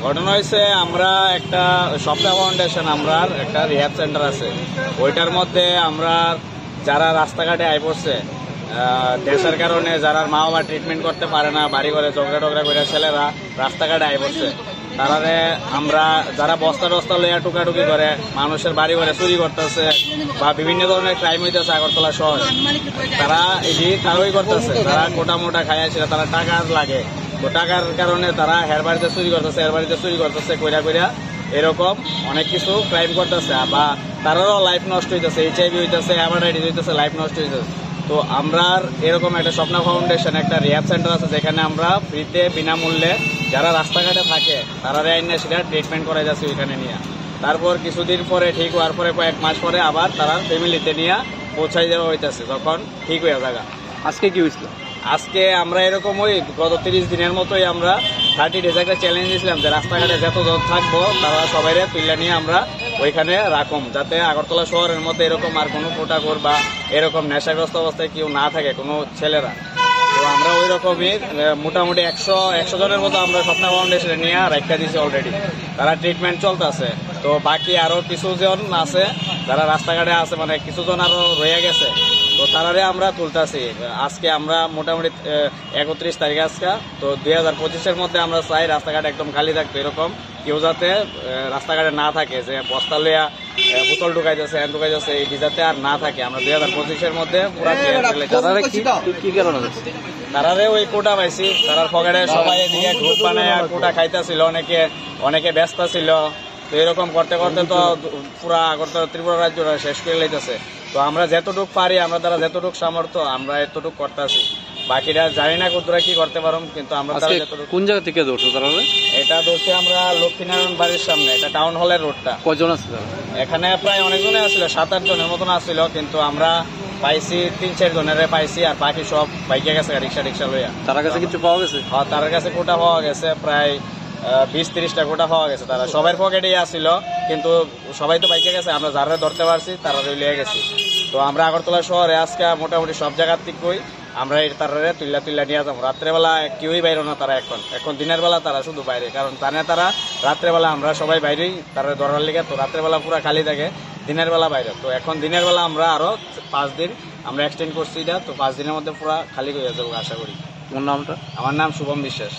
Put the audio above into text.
ঘটনা হয়েছে, আমরা একটা স্বপ্না ফাউন্ডেশন, আমরা একটা রিহ্যাব সেন্টার আছে, ওইটার মধ্যে আমরা যারা রাস্তাঘাটে আই পড়ছে দেশের কারণে, যারা মা বাবা ট্রিটমেন্ট করতে পারে না, বাড়ি ঘরে ঝগড়া টগড়া করে ছেলেরা রাস্তাঘাটে আই পড়ছে, তারারে আমরা যারা বস্তা টস্তা লইয়া টুকাটুকি করে মানুষের বাড়ি ঘরে চুরি করতেছে বা বিভিন্ন ধরনের ক্রাইম হইতেছে আগরতলা শহর, তারা তারাই করতেছে, তারা কোটা মোটা খাইয়াছিল, তারা টাকা লাগে, তো টাকার কারণে তারা হের বাড়িতে চুরি করতেছে, এর বাড়িতে চুরি করতেছে, কইরা কইরা এরকম অনেক কিছু ক্রাইম করতেছে, বা তারারও লাইফ নষ্ট হইতেছে, HIV হইতেছে, হেপাটাইটিস হইতেছে, লাইফ নষ্ট হইতেছে। তো আমরা এরকম একটা স্বপ্না ফাউন্ডেশন একটা রিহ্যাব সেন্টার আছে, যেখানে আমরা ফ্রিতে বিনামূল্যে যারা রাস্তাঘাটে থাকে তারা আইনে সেটা ট্রিটমেন্ট করা যাচ্ছে ওইখানে নিয়ে। তারপর কিছুদিন পরে ঠিক হওয়ার পরে, কয়েক মাস পরে আবার তারা ফ্যামিলিতে নিয়ে পৌঁছাই দেওয়া হইতেছে যখন ঠিক হয়ে যাবে। আজকে কি হয়েছিল? আজকে আমরা এরকম ওই গত 30 দিনের মতোই আমরা 30 ডেজ একটা চ্যালেঞ্জ দিয়েছিলাম যে রাস্তাঘাটে যতজন থাকবো তারা সবাই তুলে নিয়ে আমরা ওইখানে রাখুম, যাতে আগরতলা শহরের মধ্যে এরকম আর কোনো কোটাঘর বা এরকম নেশাগ্রস্ত অবস্থায় কেউ না থাকে, কোনো ছেলেরা। তো আমরা ওই রকমই মোটামুটি 100 জনের মতো আমরা স্বপ্না ফাউন্ডেশনে নিয়ে রাখা দিয়েছি অলরেডি, তারা ট্রিটমেন্ট চলতেছে। তো বাকি আরো কিছুজন আছে যারা রাস্তাঘাটে আছে, মানে কিছুজন আরো রয়ে গেছে, তো তারারে আমরা তুলতেছি। আজকে আমরা মোটামুটি 31 তারিখ আজকে, তো 2025-এর মধ্যে আমরা চাই রাস্তাঘাট একদম খালি থাকবে, এরকম কেউ যাতে রাস্তাঘাটে না থাকে, যে বস্তা লইয়া বোতল ঢুকাইতেছে, হ্যান্ড ঢুকাইতেছে, এই যাতে আর না থাকে। আমরা 2025-এর মধ্যে পুরো তারারে ওই কোটা পাইছি, তারার পকেটে সবাই এদিকে গ্রুপ বানায় কোটা খাইতেছিল, অনেকে ব্যস্ত ছিল। তো এরকম করতে করতে তো পুরা আগরতলা ত্রিপুরা রাজ্য শেষ করে লাইতেছে। তো আমরা যতটুকু পারি, আমরা দ্বারা যতটুকু সামর্থ্য আমরা এতটুকু করতেছি, বাকিরা জানি না কতটা কি করতে পারো, কিন্তু আমরা কোন জায়গা থেকে ধরছো তারা? এটা ধরছি আমরা লক্ষ্মীনারায়ণ বাড়ির সামনে, এটা টাউন হলের রোডটা। কজন আছে এখানে? প্রায় অনেকজনে আসছিল, 7-8 জনের মতন আসছিল, কিন্তু আমরা পাইছি 3-4 জনের পাইছি, আর বাকি সব বাইকে গেছে রিক্সা লইয়া। তার কাছে কিছু পাওয়া গেছে? হ্যাঁ, তার কাছে কোটা পাওয়া গেছে, প্রায় 20-30টা কোটা পাওয়া গেছে। তারা সবার পকেটেই আসছিল, কিন্তু সবাই তো বাইকে গেছে, আমরা যারা ধরতে পারছি তারা লিয়ে গেছি। তো আমরা আগরতলা শহরে আজকে মোটামুটি সব জায়গার থেকেই আমরা এই তারারে তুল্লা নিয়ে যাবো। রাত্রেবেলা কেউই বাইরে না, তারা এখন দিনের বেলা তারা শুধু বাইরে, কারণ তারা রাত্রেবেলা আমরা সবাই বাইরেই তারা ধরার লিগে। তো রাত্রেবেলা পুরো খালি থাকে, দিনের বেলা বাইরে। তো এখন দিনের বেলা আমরা আরো 5 দিন আমরা এক্সটেন্ড করছি এটা, তো 5 দিনের মধ্যে পুরো খালি হয়ে যাবো আশা করি। তোমার নামটা? আমার নাম শুভম বিশ্বাস।